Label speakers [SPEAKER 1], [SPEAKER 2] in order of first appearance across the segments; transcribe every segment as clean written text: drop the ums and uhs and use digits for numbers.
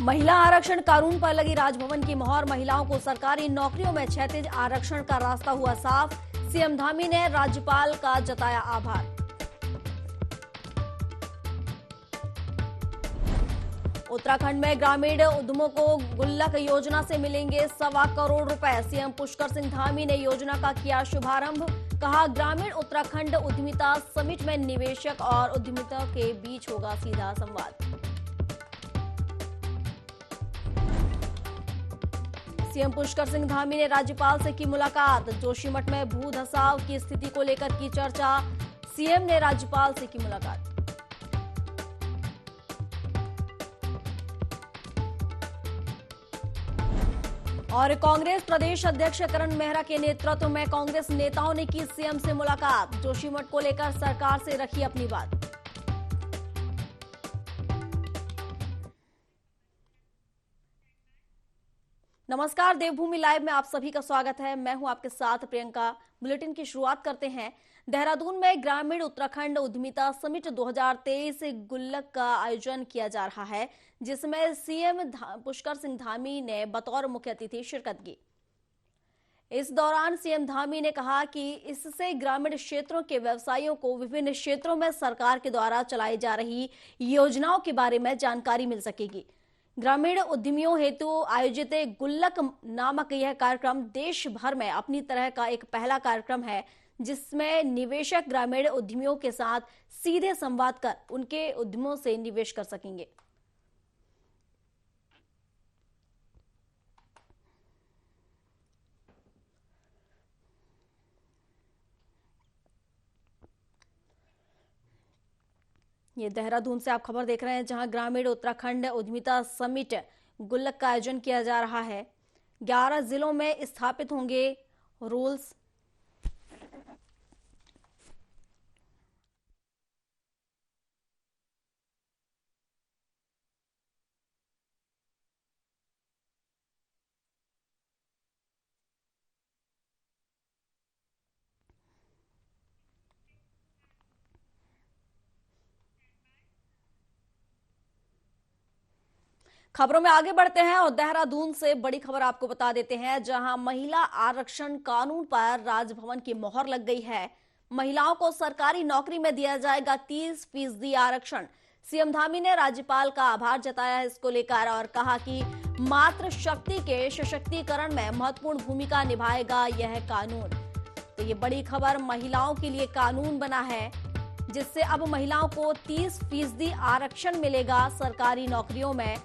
[SPEAKER 1] महिला आरक्षण कानून पर लगी राजभवन की मोहर। महिलाओं को सरकारी नौकरियों में क्षैतिज आरक्षण का रास्ता हुआ साफ। सीएम धामी ने राज्यपाल का जताया आभार। उत्तराखंड में ग्रामीण उद्यमों को गुल्लक योजना से मिलेंगे 1.25 करोड़ रुपए। सीएम पुष्कर सिंह धामी ने योजना का किया शुभारंभ। कहा, ग्रामीण उत्तराखंड उद्यमिता समिट में निवेशक और उद्यमिता के बीच होगा सीधा संवाद। सीएम पुष्कर सिंह धामी ने राज्यपाल से की मुलाकात। जोशीमठ में भू धसाव की स्थिति को लेकर की चर्चा। सीएम ने राज्यपाल से की मुलाकात। और कांग्रेस प्रदेश अध्यक्ष करण मेहरा के नेतृत्व में कांग्रेस नेताओं ने की सीएम से मुलाकात। जोशीमठ को लेकर सरकार से रखी अपनी बात। नमस्कार, देवभूमि लाइव में आप सभी का स्वागत है। मैं हूं आपके साथ प्रियंका। बुलेटिन की शुरुआत करते हैं। देहरादून में ग्रामीण उत्तराखंड उद्यमिता समिट 2023 गुल्लक का आयोजन किया जा रहा है, जिसमें सीएम पुष्कर सिंह धामी ने बतौर मुख्य अतिथि शिरकत की। इस दौरान सीएम धामी ने कहा कि इससे ग्रामीण क्षेत्रों के व्यवसायियों को विभिन्न क्षेत्रों में सरकार के द्वारा चलाई जा रही योजनाओं के बारे में जानकारी मिल सकेगी। ग्रामीण उद्यमियों हेतु आयोजित गुल्लक नामक यह कार्यक्रम देश भर में अपनी तरह का एक पहला कार्यक्रम है, जिसमें निवेशक ग्रामीण उद्यमियों के साथ सीधे संवाद कर उनके उद्यमों से निवेश कर सकेंगे। ये देहरादून से आप खबर देख रहे हैं, जहां ग्रामीण उत्तराखंड उद्यमिता समिट गुल्लक का आयोजन किया जा रहा है। 11 जिलों में स्थापित होंगे रूल्स। खबरों में आगे बढ़ते हैं और देहरादून से बड़ी खबर आपको बता देते हैं, जहां महिला आरक्षण कानून पर राजभवन की मोहर लग गई है। महिलाओं को सरकारी नौकरी में दिया जाएगा 30% आरक्षण। सीएम धामी ने राज्यपाल का आभार जताया है इसको लेकर और कहा कि मातृ शक्ति के सशक्तिकरण में महत्वपूर्ण भूमिका निभाएगा यह कानून। तो ये बड़ी खबर, महिलाओं के लिए कानून बना है, जिससे अब महिलाओं को 30% आरक्षण मिलेगा सरकारी नौकरियों में।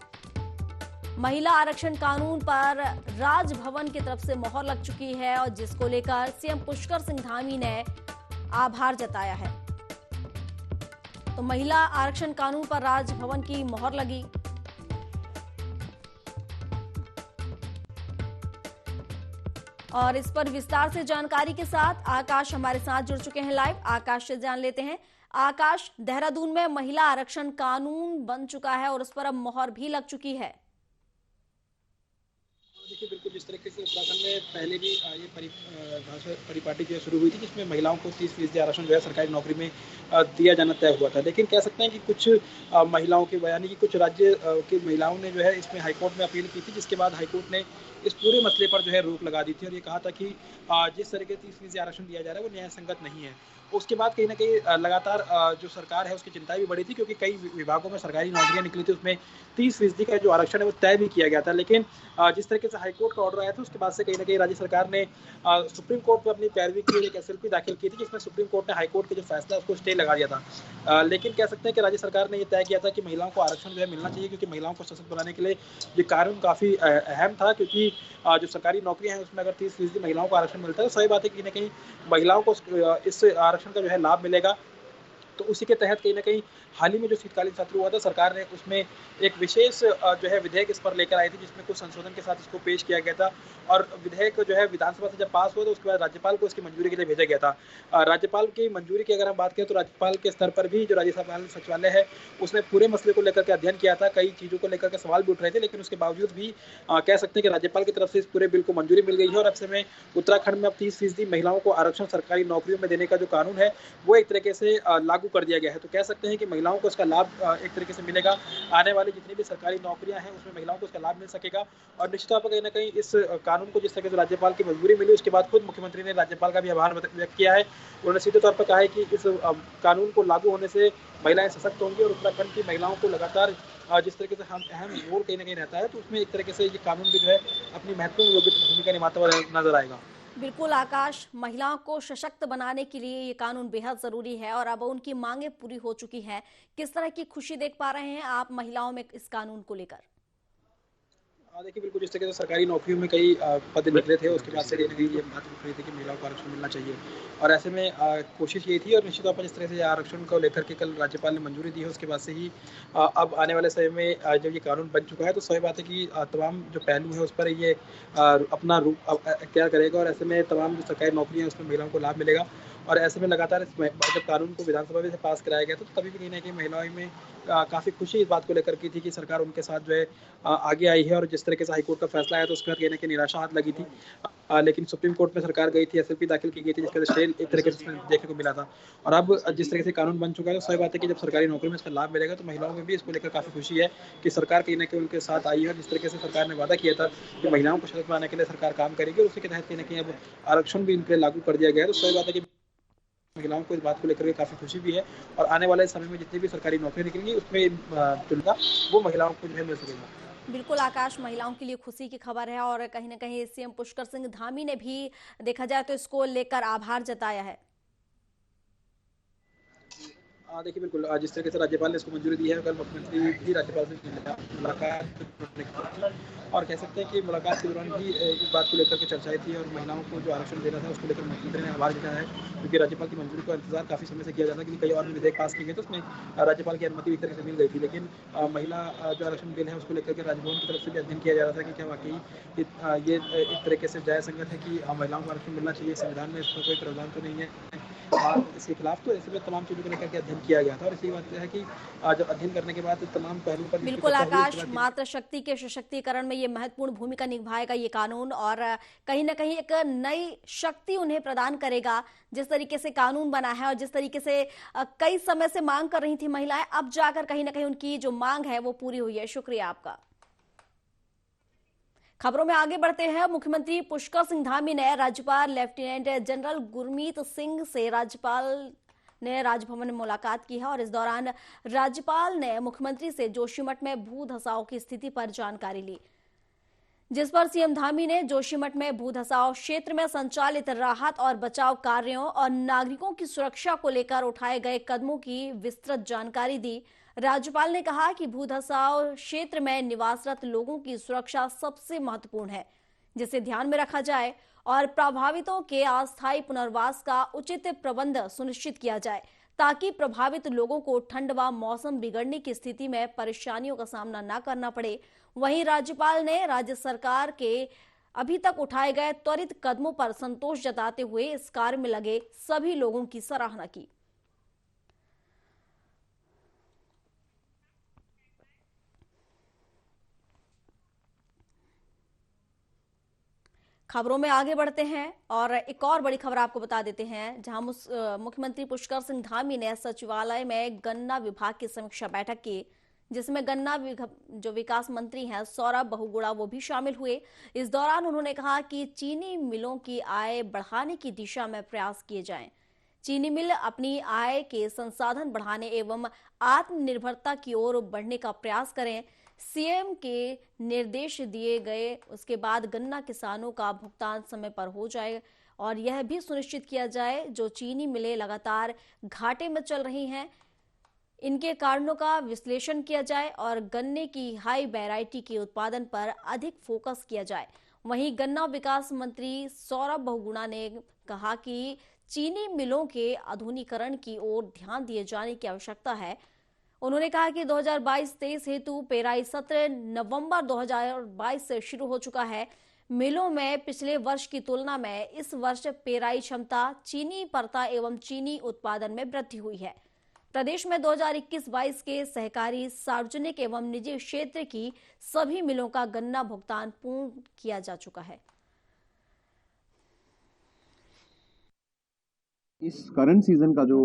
[SPEAKER 1] महिला आरक्षण कानून पर राजभवन की तरफ से मोहर लग चुकी है और जिसको लेकर सीएम पुष्कर सिंह धामी ने आभार जताया है। तो महिला आरक्षण कानून पर राजभवन की मोहर लगी। और इस पर विस्तार से जानकारी के साथ आकाश हमारे साथ जुड़ चुके हैं लाइव। आकाश से जान लेते हैं। आकाश, देहरादून में महिला आरक्षण कानून बन चुका है और उस पर अब मोहर भी लग चुकी है।
[SPEAKER 2] देखिए, बिल्कुल जिस तरीके से उत्तराखंड में पहले भी ये परिपाटी जो शुरू हुई थी, जिसमें महिलाओं को 30% आरक्षण जो है सरकारी नौकरी में दिया जाना तय हुआ था। लेकिन कह सकते हैं कि कुछ महिलाओं के, यानी कि कुछ राज्य की महिलाओं ने जो है इसमें हाईकोर्ट में अपील की थी, जिसके बाद हाईकोर्ट ने इस पूरे मसले पर जो है रोक लगा दी थी और ये कहा था कि जिस तरीके से 30% आरक्षण दिया जा रहा है वो न्याय संगत नहीं है। उसके बाद कहीं ना कहीं लगातार जो सरकार है उसकी चिंता भी बढ़ी थी, क्योंकि कई विभागों में सरकारी नौकरियां निकली थी, उसमें 30% का जो आरक्षण है वो तय भी किया गया था। लेकिन जिस तरीके से हाईकोर्ट का ऑर्डर आया था, उसके बाद से कहीं ना कहीं राज्य सरकार ने सुप्रीम कोर्ट में अपनी पैरवी की और एक SLP दाखिल की थी, जिसमें सुप्रीम कोर्ट ने हाईकोर्ट के जो फैसला उसको स्टे लगा दिया था। लेकिन कह सकते हैं कि राज्य सरकार ने ये तय किया था कि महिलाओं को आरक्षण जो है मिलना चाहिए, क्योंकि महिलाओं को सशक्त बनाने के लिए ये कानून काफी अहम था। क्योंकि जो सरकारी नौकरियां हैं उसमें अगर 30% महिलाओं को आरक्षण मिलता है तो सही बात है कि कहीं ना कहीं महिलाओं को इस आरक्षण का जो है लाभ मिलेगा। तो उसी के तहत कहीं ना कहीं हाल ही में जो शीतकालीन सत्र हुआ था, सरकार ने उसमें एक विशेष जो है विधेयक इस पर लेकर आई थी, जिसमें कुछ संशोधन के साथ इसको पेश किया गया था। और विधेयक जो है विधानसभा से जब पास हुआ तो उसके बाद राज्यपाल को इसकी मंजूरी के लिए भेजा गया था। राज्यपाल की मंजूरी की अगर हम बात करें तो राज्यपाल के स्तर पर भी जो राज्यपाल सचिवालय है उसने पूरे मसले को लेकर के अध्ययन किया था। कई चीज़ों को लेकर के सवाल भी उठ रहे थे, लेकिन उसके बावजूद भी कह सकते हैं कि राज्यपाल की तरफ से इस पूरे बिल को मंजूरी मिल गई है। और अब समय उत्तराखंड में अब 30% महिलाओं को आरक्षण सरकारी नौकरियों में देने का जो कानून है वो एक तरीके से लागू लागू कर दिया गया है। तो कह सकते हैं कि महिलाओं को इसका लाभ एक तरीके से मिलेगा। आने वाली जितनी भी सरकारी नौकरियां हैं उसमें महिलाओं को इसका लाभ मिल सकेगा और निश्चित तौर पर कहीं न कहीं इस कानून को जिस तरह से राज्यपाल की मंजूरी मिली उसके बाद खुद मुख्यमंत्री ने राज्यपाल का भी आभार व्यक्त किया है। उन्होंने सीधे तौर पर कहा है कि इस कानून को लागू होने से महिलाएं सशक्त होंगी और उत्तराखंड की महिलाओं को लगातार जिस तरीके से हम अहम रोल कहीं न कहीं रहता है, तो उसमें एक तरीके से ये कानून भी जो है अपनी महत्वपूर्ण भूमिका निभाता हुआ नजर आएगा।
[SPEAKER 1] बिल्कुल आकाश, महिलाओं को सशक्त बनाने के लिए ये कानून बेहद जरूरी है और अब उनकी मांगे पूरी हो चुकी हैं। किस तरह की खुशी देख पा रहे हैं आप महिलाओं में इस कानून को लेकर?
[SPEAKER 2] देखिए बिल्कुल जिस तरीके से सरकारी नौकरियों में कई पद निकले थे उसके बाद से कहीं न कहीं ये बात उठ रही थी कि महिलाओं को आरक्षण मिलना चाहिए और ऐसे में कोशिश ये थी और निश्चित तौर पर जिस तरह से आरक्षण को लेकर के कल राज्यपाल ने मंजूरी दी है उसके बाद से ही अब आने वाले समय में जब ये कानून बन चुका है तो सही बात है कि तमाम जो पहलू है उस पर ये अपना रूप अख्तियार करेगा और ऐसे में तमाम जो सरकारी नौकरियाँ हैं उसमें महिलाओं को लाभ मिलेगा और ऐसे में लगातार जब कानून को विधानसभा में से पास कराया गया था तो तभी भी कहीं न कहीं महिलाओं में काफ़ी खुशी इस बात को लेकर की थी कि सरकार उनके साथ जो है आगे आई है और जिस तरीके से हाईकोर्ट का फैसला आया तो उसके बाद कहीं न कहीं निराशा हाथ लगी थी। लेकिन सुप्रीम कोर्ट में सरकार गई थी, एसएलपी दाखिल की गई थी जिसका स्टे एक तरीके से उसमें देखने को मिला था। और अब जिस तरीके से कानून बन चुका है तो सही बात है कि जब सरकारी नौकरी में इसका लाभ मिलेगा तो महिलाओं में भी इसको लेकर काफ़ी खुशी है कि सरकार कहीं न कहीं उनके साथ आई है और जिस तरीके से सरकार ने वादा किया था कि महिलाओं को सशक्त बनाने के लिए सरकार काम करेगी और उसी के तहत कहीं न कहीं अब आरक्षण भी इन पे लागू कर दिया गया है। तो सही बात है कि महिलाओं को इस बात को लेकर के काफ़ी खुशी भी है और आने वाले समय में जितनी भी सरकारी नौकरी निकलेंगी उसमें चुनगा वो महिलाओं को जो है मिल सकेगा।
[SPEAKER 1] बिल्कुल आकाश, महिलाओं के लिए खुशी की खबर है और कहीं न कहीं सीएम पुष्कर सिंह धामी ने भी देखा जाए तो इसको लेकर आभार जताया है।
[SPEAKER 2] देखिए बिल्कुल जिस तरीके से राज्यपाल ने इसको मंजूरी दी है कल मुख्यमंत्री भी राज्यपाल से मुलाकात और कह सकते हैं कि मुलाकात के दौरान भी इस बात को लेकर के चर्चाएं थी और महिलाओं को जो आरक्षण देना था उसको लेकर मुख्यमंत्री ने आभार जताया है क्योंकि राज्यपाल की मंजूरी का इंतजार काफ़ी समय से किया जाता है क्योंकि कई और भी विधेयक पास किए गए तो उसमें राज्यपाल की अनुमति एक तरह से मिल गई थी लेकिन महिला जो आरक्षण बिल है उसको लेकर के राजभवन की तरफ से भी अध्ययन किया जा रहा था कि क्या वाकई ये एक तरीके से न्याय संगत है कि महिलाओं को आरक्षण मिलना चाहिए, संविधान में इसका कोई प्रावधान तो नहीं है इसके खिलाफ। तो ऐसे में तमाम चीज़ों को लेकर के अध्ययन किया गया था और इसी बात है कि जब अध्ययन करने के बाद तमाम पहलुओं पर जिसकी
[SPEAKER 1] बिल्कुल
[SPEAKER 2] चर्चा हुई उसके
[SPEAKER 1] आकाश,
[SPEAKER 2] बाद
[SPEAKER 1] मातृ शक्ति के सशक्तिकरण में ये महत्वपूर्ण भूमिका निभाएगा ये कानून और कहीं ना कहीं एक नई शक्ति उन्हें प्रदान करेगा। जिस तरीके से कानून बना है और जिस तरीके से कई समय से मांग कर रही थी महिलाएं, अब जाकर कहीं ना कहीं उनकी जो मांग है वो पूरी हुई है। शुक्रिया आपका। खबरों में आगे बढ़ते हैं। मुख्यमंत्री पुष्कर सिंह धामी ने राज्यपाल लेफ्टिनेंट जनरल गुरमीत सिंह से राज्यपाल ने राजभवन में मुलाकात की है और इस दौरान राज्यपाल ने मुख्यमंत्री से जोशीमठ में भू धसाव की स्थिति पर जानकारी ली, जिस पर सीएम धामी ने जोशीमठ में भू धसाव क्षेत्र में संचालित राहत और बचाव कार्यों और नागरिकों की सुरक्षा को लेकर उठाए गए कदमों की विस्तृत जानकारी दी। राज्यपाल ने कहा कि भू धसाव क्षेत्र में निवासरत लोगों की सुरक्षा सबसे महत्वपूर्ण है, जिसे ध्यान में रखा जाए और प्रभावितों के अस्थायी पुनर्वास का उचित प्रबंध सुनिश्चित किया जाए ताकि प्रभावित लोगों को ठंड व मौसम बिगड़ने की स्थिति में परेशानियों का सामना न करना पड़े। वहीं राज्यपाल ने राज्य सरकार के अभी तक उठाए गए त्वरित कदमों पर संतोष जताते हुए इस कार्य में लगे सभी लोगों की सराहना की। खबरों में आगे बढ़ते हैं और एक और बड़ी खबर आपको बता देते हैं, जहां मुख्यमंत्री पुष्कर सिंह धामी ने सचिवालय में गन्ना विभाग की समीक्षा बैठक की, जिसमें गन्ना जो विकास मंत्री हैं सौरभ बहुगुणा वो भी शामिल हुए। इस दौरान उन्होंने कहा कि चीनी मिलों की आय बढ़ाने की दिशा में प्रयास किए जाएं। चीनी मिल अपनी आय के संसाधन बढ़ाने एवं आत्मनिर्भरता की ओर बढ़ने का प्रयास करें। सीएम के निर्देश दिए गए उसके बाद गन्ना किसानों का भुगतान समय पर हो जाए और यह भी सुनिश्चित किया जाए जो चीनी मिलें लगातार घाटे में चल रही हैं, इनके कारणों का विश्लेषण किया जाए और गन्ने की हाई वैरायटी के उत्पादन पर अधिक फोकस किया जाए। वहीं गन्ना विकास मंत्री सौरभ बहुगुणा ने कहा कि चीनी मिलों के आधुनिकीकरण की ओर ध्यान दिए जाने की आवश्यकता है। उन्होंने कहा कि 2022-23 हेतु पेराई सत्र नवंबर 2022 से शुरू हो चुका है। मिलों में पिछले वर्ष की तुलना में इस वर्ष पेराई क्षमता, चीनी परता एवं चीनी उत्पादन में वृद्धि हुई है। प्रदेश में 2021-22 के सहकारी, सार्वजनिक एवं निजी क्षेत्र की सभी मिलों का गन्ना भुगतान पूर्ण किया जा चुका है।
[SPEAKER 3] इस करंट सीजन का जो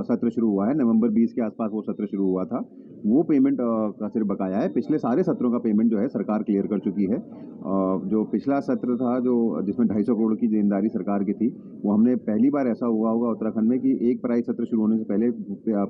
[SPEAKER 3] सत्र शुरू हुआ है, नवंबर 20 के आसपास वो सत्र शुरू हुआ था, वो पेमेंट का सिर्फ बकाया है। पिछले सारे सत्रों का पेमेंट जो है सरकार क्लियर कर चुकी है। जो पिछला सत्र था जो जिसमें 250 करोड़ की देनदारी सरकार की थी, वो हमने पहली बार ऐसा हुआ होगा उत्तराखंड में कि एक पराई सत्र शुरू होने से पहले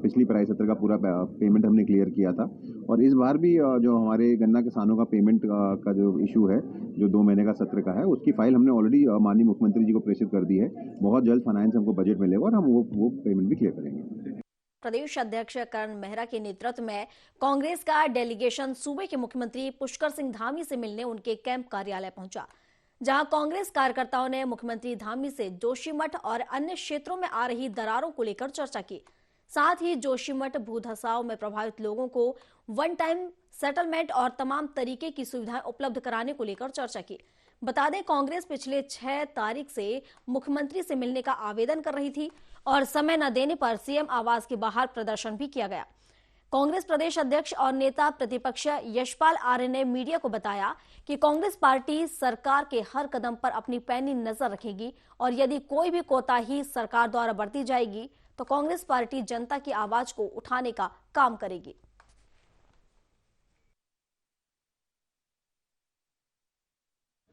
[SPEAKER 3] पिछली पराई सत्र का पूरा पेमेंट हमने क्लियर किया था। और इस बार भी जो हमारे गन्ना किसानों का पेमेंट का जो इशू है, जो 2 महीने का सत्र का है, उसकी फाइल हमने ऑलरेडी माननीय मुख्यमंत्री जी को प्रेषित कर दी है। बहुत जल्द फाइनेंस हमको बजट मिलेगा और हम वो पेमेंट भी क्लियर करेंगे।
[SPEAKER 1] प्रदेश अध्यक्ष करण मेहरा के नेतृत्व में कांग्रेस का डेलीगेशन सूबे के मुख्यमंत्री पुष्कर सिंह धामी से मिलने उनके कैंप कार्यालय पहुंचा, जहां कांग्रेस कार्यकर्ताओं ने मुख्यमंत्री धामी से जोशीमठ और अन्य क्षेत्रों में आ रही दरारों को लेकर चर्चा की। साथ ही जोशीमठ भूधसाव में प्रभावित लोगों को वन टाइम सेटलमेंट और तमाम तरीके की सुविधाएं उपलब्ध कराने को लेकर चर्चा की। बता दें, कांग्रेस पिछले 6 तारीख से मुख्यमंत्री से मिलने का आवेदन कर रही थी और समय न देने पर सीएम आवास के बाहर प्रदर्शन भी किया गया। कांग्रेस प्रदेश अध्यक्ष और नेता प्रतिपक्ष यशपाल आर्य ने मीडिया को बताया कि कांग्रेस पार्टी सरकार के हर कदम पर अपनी पैनी नजर रखेगी और यदि कोई भी कोताही सरकार द्वारा बरती जाएगी तो कांग्रेस पार्टी जनता की आवाज को उठाने का काम करेगी।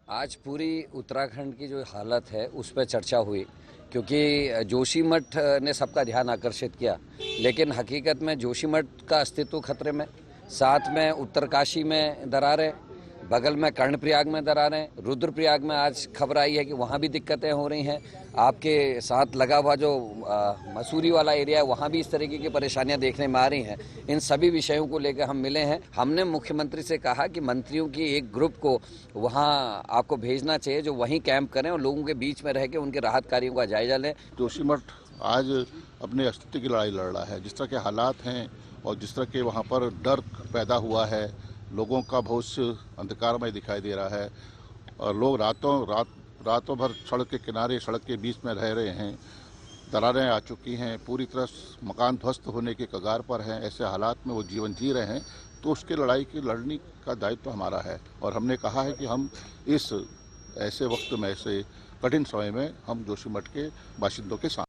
[SPEAKER 4] आज पूरी उत्तराखंड की जो हालत है उस पर चर्चा हुई, क्योंकि जोशीमठ ने सबका ध्यान आकर्षित किया, लेकिन हकीकत में जोशीमठ का अस्तित्व खतरे में, साथ में उत्तरकाशी में दरारें, बगल में कर्णप्रयाग में दरारें, रुद्रप्रयाग में आज खबर आई है कि वहाँ भी दिक्कतें हो रही हैं। आपके साथ लगा हुआ जो मसूरी वाला एरिया है वहाँ भी इस तरीके की परेशानियां देखने में आ रही हैं। इन सभी विषयों को लेकर हम मिले हैं। हमने मुख्यमंत्री से कहा कि मंत्रियों की एक ग्रुप को वहाँ आपको भेजना चाहिए जो वहीं कैंप करें और लोगों के बीच में रह के उनके राहत कार्यों का जायजा लें।
[SPEAKER 5] जोशीमठ आज अपने अस्तित्व की लड़ाई लड़ रहा है। जिस तरह के हालात हैं और जिस तरह के वहाँ पर डर पैदा हुआ है, लोगों का भविष्य अंधकारमय दिखाई दे रहा है और लोग रातों भर सड़क के किनारे, सड़क के बीच में रह रहे हैं। दरारें आ चुकी हैं, पूरी तरह मकान ध्वस्त होने के कगार पर हैं। ऐसे हालात में वो जीवन जी रहे हैं, तो उसके लड़ाई की लड़ने का दायित्व हमारा है और हमने कहा है कि हम इस ऐसे वक्त में, ऐसे कठिन समय में हम जोशीमठ के बाशिंदों के साथ।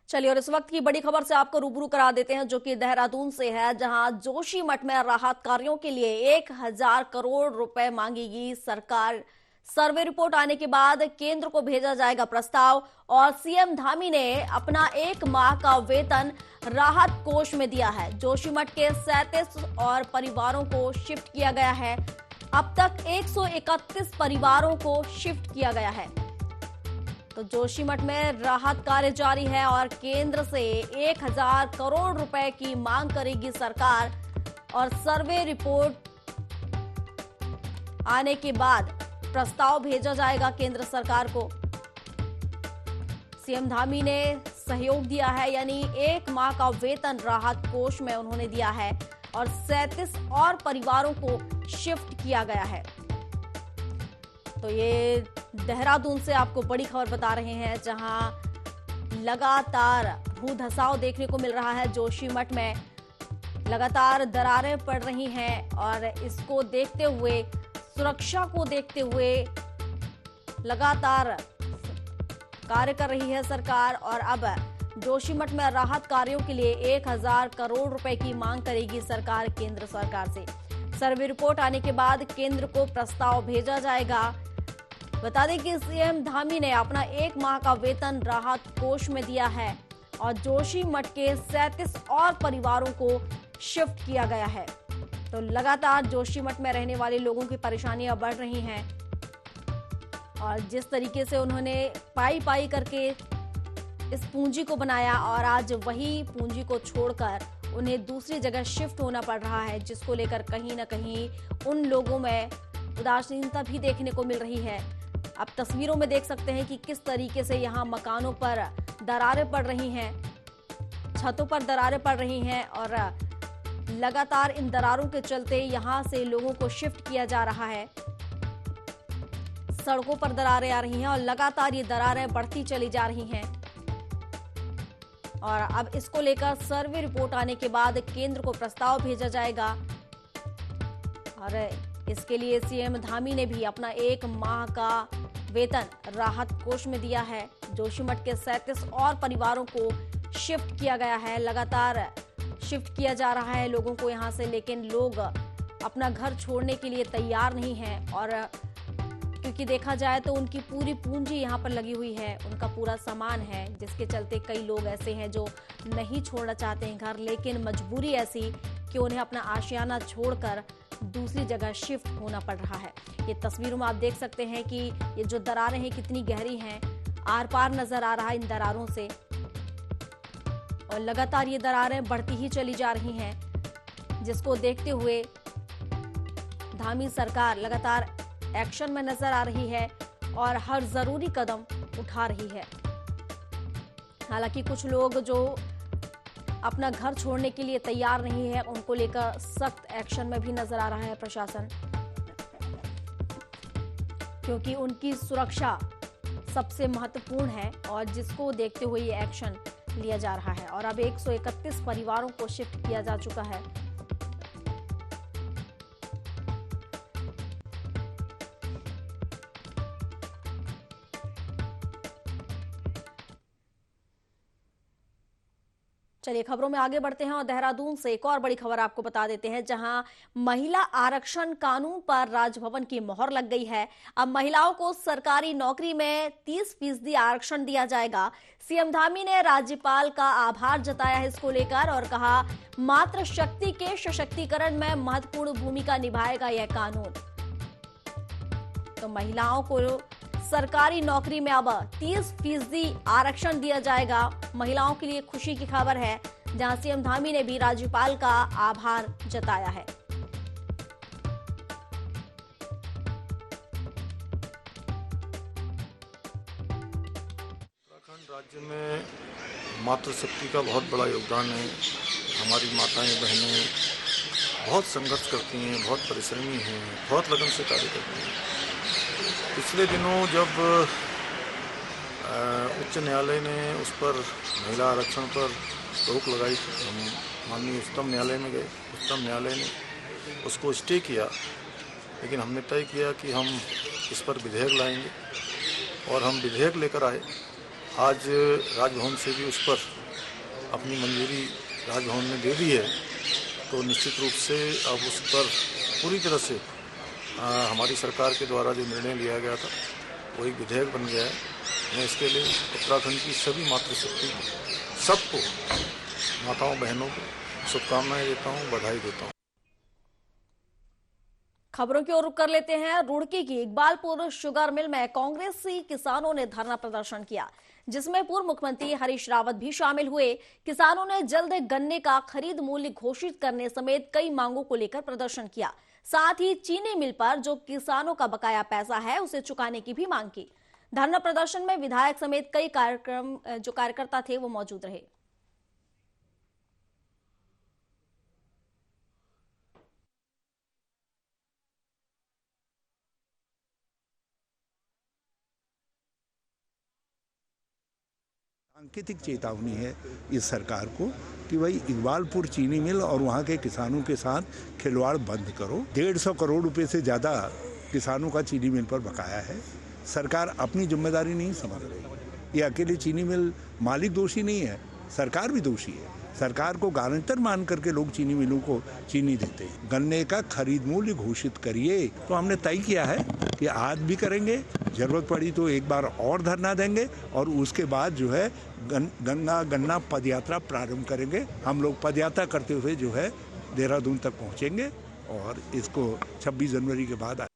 [SPEAKER 1] चलिए, और इस वक्त की बड़ी खबर से आपको रूबरू करा देते हैं, जो कि देहरादून से है, जहां जोशीमठ में राहत कार्यों के लिए 1000 करोड़ रुपए मांगेगी सरकार। सर्वे रिपोर्ट आने के बाद केंद्र को भेजा जाएगा प्रस्ताव और सीएम धामी ने अपना 1 माह का वेतन राहत कोष में दिया है। जोशीमठ के 37 और परिवारों को शिफ्ट किया गया है। अब तक 131 परिवारों को शिफ्ट किया गया है। तो जोशीमठ में राहत कार्य जारी है और केंद्र से 1000 करोड़ रुपए की मांग करेगी सरकार और सर्वे रिपोर्ट आने के बाद प्रस्ताव भेजा जाएगा केंद्र सरकार को। सीएम धामी ने सहयोग दिया है, यानी 1 माह का वेतन राहत कोष में उन्होंने दिया है और 37 और परिवारों को शिफ्ट किया गया है। तो ये देहरादून से आपको बड़ी खबर बता रहे हैं, जहां लगातार भूधसाव देखने को मिल रहा है। जोशीमठ में लगातार दरारें पड़ रही हैं और इसको देखते हुए, सुरक्षा को देखते हुए लगातार कार्य कर रही है सरकार और अब जोशीमठ में राहत कार्यों के लिए 1000 करोड़ रुपए की मांग करेगी सरकार केंद्र सरकार से। सर्वे रिपोर्ट आने के बाद केंद्र को प्रस्ताव भेजा जाएगा। बता दें कि सीएम धामी ने अपना 1 माह का वेतन राहत कोष में दिया है और जोशीमठ के 37 और परिवारों को शिफ्ट किया गया है। तो लगातार जोशीमठ में रहने वाले लोगों की परेशानियां बढ़ रही हैं और जिस तरीके से उन्होंने पाई करके इस पूंजी को बनाया और आज वही पूंजी को छोड़कर उन्हें दूसरी जगह शिफ्ट होना पड़ रहा है, जिसको लेकर कहीं ना कहीं उन लोगों में उदासीनता भी देखने को मिल रही है। आप तस्वीरों में देख सकते हैं कि किस तरीके से यहाँ मकानों पर दरारें पड़ रही हैं, छतों पर दरारें पड़ रही हैं और लगातार इन दरारों के चलते यहाँ से लोगों को शिफ्ट किया जा रहा है। सड़कों पर दरारें आ रही हैं और लगातार ये दरारें बढ़ती चली जा रही हैं और अब इसको लेकर सर्वे रिपोर्ट आने के बाद केंद्र को प्रस्ताव भेजा जाएगा और इसके लिए सीएम धामी ने भी अपना 1 माह का वेतन राहत कोष में दिया है। जोशीमठ के 37 और परिवारों को शिफ्ट किया गया है। लगातार शिफ्ट किया जा रहा है लोगों को यहां से, लेकिन लोग अपना घर छोड़ने के लिए तैयार नहीं हैं। और क्योंकि देखा जाए तो उनकी पूरी पूंजी यहाँ पर लगी हुई है, उनका पूरा सामान है, जिसके चलते कई लोग ऐसे हैं जो नहीं छोड़ना चाहते हैं घर, लेकिन मजबूरी ऐसी कि उन्हें अपना आशियाना छोड़कर दूसरी जगह शिफ्ट होना पड़ रहा है। ये तस्वीरों में आप देख सकते हैं कि ये जो दरारें हैं कितनी गहरी हैं, आर पार नजर आ रहा है इन दरारों से, और लगातार ये दरारें बढ़ती ही चली जा रही हैं, जिसको देखते हुए धामी सरकार लगातार एक्शन में नजर आ रही है और हर जरूरी कदम उठा रही है। हालांकि कुछ लोग जो अपना घर छोड़ने के लिए तैयार नहीं है, उनको लेकर सख्त एक्शन में भी नजर आ रहा है प्रशासन, क्योंकि उनकी सुरक्षा सबसे महत्वपूर्ण है और जिसको देखते हुए ये एक्शन लिया जा रहा है। और अब 131 परिवारों को शिफ्ट किया जा चुका है। चलिए खबरों में आगे बढ़ते हैं और देहरादून से एक और बड़ी खबर आपको बता देते हैं, जहां महिला आरक्षण कानून पर राजभवन की मोहर लग गई है। अब महिलाओं को सरकारी नौकरी में 30% आरक्षण दिया जाएगा। सीएम धामी ने राज्यपाल का आभार जताया है इसको लेकर और कहा, मातृ शक्ति के सशक्तिकरण में महत्वपूर्ण भूमिका निभाएगा यह कानून। तो महिलाओं को सरकारी नौकरी में अब 30% आरक्षण दिया जाएगा। महिलाओं के लिए खुशी की खबर है, जहां सीएम धामी ने भी राज्यपाल का आभार जताया है।
[SPEAKER 6] उत्तराखंड राज्य में मातृशक्ति का बहुत बड़ा योगदान है। हमारी माताएं बहनें बहुत संघर्ष करती हैं, बहुत परिश्रमी हैं, बहुत लगन से कार्य करती हैं। पिछले दिनों जब उच्च न्यायालय ने उस पर महिला आरक्षण पर रोक लगाई थी, हम माननीय उच्चतम न्यायालय में गए। उच्चतम न्यायालय ने उसको स्टे किया, लेकिन हमने तय किया कि हम इस पर विधेयक लाएंगे और हम विधेयक लेकर आए। आज राजभवन से भी उस पर अपनी मंजूरी राजभवन ने दे दी है, तो निश्चित रूप से अब उस पर पूरी तरह से हमारी सरकार के द्वारा जो निर्णय लिया गया था वो एक विधेयक बन गया है। मैं इसके लिए उत्तराखंड की सभी मातृशक्ति सबको, माताओं बहनों को शुभकामनाएं देता हूँ, बधाई देता हूँ।
[SPEAKER 1] खबरों की ओर रुख कर लेते हैं। रुड़की की इकबालपुर शुगर मिल में कांग्रेसी किसानों ने धरना प्रदर्शन किया, जिसमें पूर्व मुख्यमंत्री हरीश रावत भी शामिल हुए। किसानों ने जल्द गन्ने का खरीद मूल्य घोषित करने समेत कई मांगों को लेकर प्रदर्शन किया। साथ ही चीनी मिल पर जो किसानों का बकाया पैसा है उसे चुकाने की भी मांग की। धरना प्रदर्शन में विधायक समेत कई कार्यकर्ता थे वो मौजूद रहे।
[SPEAKER 7] सांकेतिक चेतावनी है इस सरकार को कि भाई इकबालपुर चीनी मिल और वहाँ के किसानों के साथ खिलवाड़ बंद करो। 150 करोड़ रुपए से ज़्यादा किसानों का चीनी मिल पर बकाया है। सरकार अपनी जिम्मेदारी नहीं समझ रही। ये अकेले चीनी मिल मालिक दोषी नहीं है, सरकार भी दोषी है। सरकार को गारंटर मान करके लोग चीनी मिलों को चीनी देते हैं। गन्ने का खरीद मूल्य घोषित करिए। तो हमने तय किया है कि आज भी करेंगे, जरूरत पड़ी तो एक बार और धरना देंगे और उसके बाद जो है गन्ना पदयात्रा प्रारंभ करेंगे। हम लोग पदयात्रा करते हुए जो है देहरादून तक पहुंचेंगे और इसको 26 जनवरी के बाद।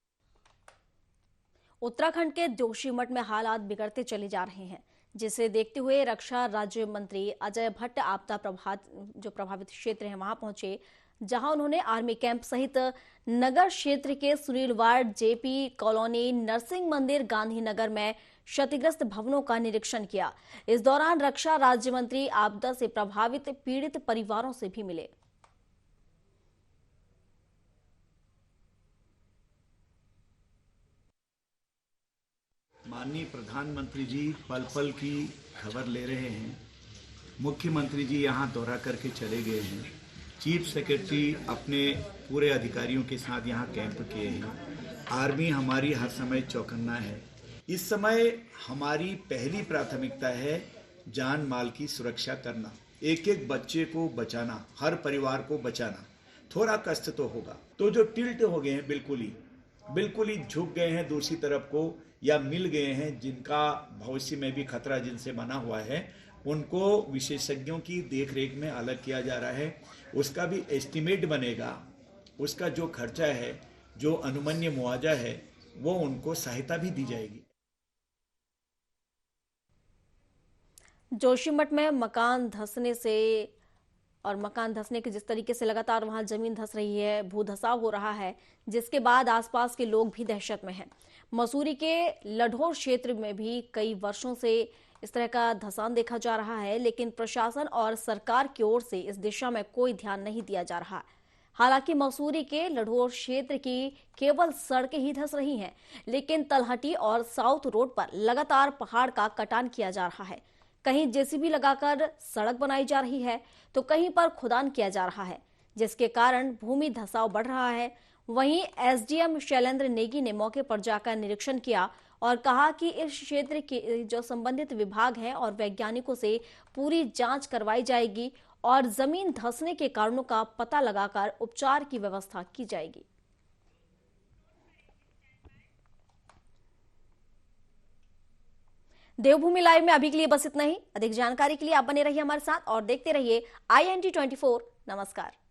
[SPEAKER 7] उत्तराखंड
[SPEAKER 1] के जोशीमठ में हालात बिगड़ते चले जा रहे हैं, जिसे देखते हुए रक्षा राज्य मंत्री अजय भट्ट आपदा प्रभावित क्षेत्र है वहां पहुंचे, जहां उन्होंने आर्मी कैंप सहित नगर क्षेत्र के Sunil ward, JP colony, Narsingh मंदिर, गांधीनगर में क्षतिग्रस्त भवनों का निरीक्षण किया। इस दौरान रक्षा राज्य मंत्री आपदा से प्रभावित पीड़ित परिवारों से भी मिले।
[SPEAKER 8] माननीय प्रधानमंत्री जी पल पल की खबर ले रहे हैं। मुख्यमंत्री जी यहाँ दौरा करके चले गए हैं। चीफ सेक्रेटरी अपने पूरे अधिकारियों के साथ यहाँ कैंप किए हैं। आर्मी हमारी हर समय चौकन्ना है। इस समय हमारी पहली प्राथमिकता है जान माल की सुरक्षा करना, एक एक बच्चे को बचाना, हर परिवार को बचाना। थोड़ा कष्ट तो होगा, तो जो टिल्ट हो गए हैं बिल्कुल ही झुक गए हैं दूसरी तरफ को, या मिल गए हैं जिनका भविष्य में भी खतरा जिनसे बना हुआ है, उनको विशेषज्ञों की देखरेख में अलग किया जा रहा है। उसका भी एस्टिमेट बनेगा, उसका जो खर्चा है, जो अनुमन्य मुआवजा है, वो उनको सहायता भी दी जाएगी।
[SPEAKER 1] जोशीमठ में मकान धंसने के जिस तरीके से लगातार वहां जमीन धंस रही है, भूधसाव हो रहा है, जिसके बाद आसपास के लोग भी दहशत में हैं। मसूरी के लढौर क्षेत्र में भी कई वर्षों से इस तरह का धंसान देखा जा रहा है, लेकिन प्रशासन और सरकार की ओर से इस दिशा में कोई ध्यान नहीं दिया जा रहा। हालांकि मसूरी के लढौर क्षेत्र की केवल सड़कें ही धंस रही हैं, लेकिन तलहटी और साउथ रोड पर लगातार पहाड़ का कटान किया जा रहा है। कहीं जेसीबी लगाकर सड़क बनाई जा रही है, तो कहीं पर खुदान किया जा रहा है, जिसके कारण भूमि धंसाव बढ़ रहा है। वहीं एसडीएम शैलेंद्र नेगी ने मौके पर जाकर निरीक्षण किया और कहा कि इस क्षेत्र के जो संबंधित विभाग हैं और वैज्ञानिकों से पूरी जांच करवाई जाएगी और जमीन धंसने के कारणों का पता लगाकर उपचार की व्यवस्था की जाएगी। देवभूमि लाइव में अभी के लिए बस इतना ही। अधिक जानकारी के लिए आप बने रहिए हमारे साथ और देखते रहिए INT24। नमस्कार।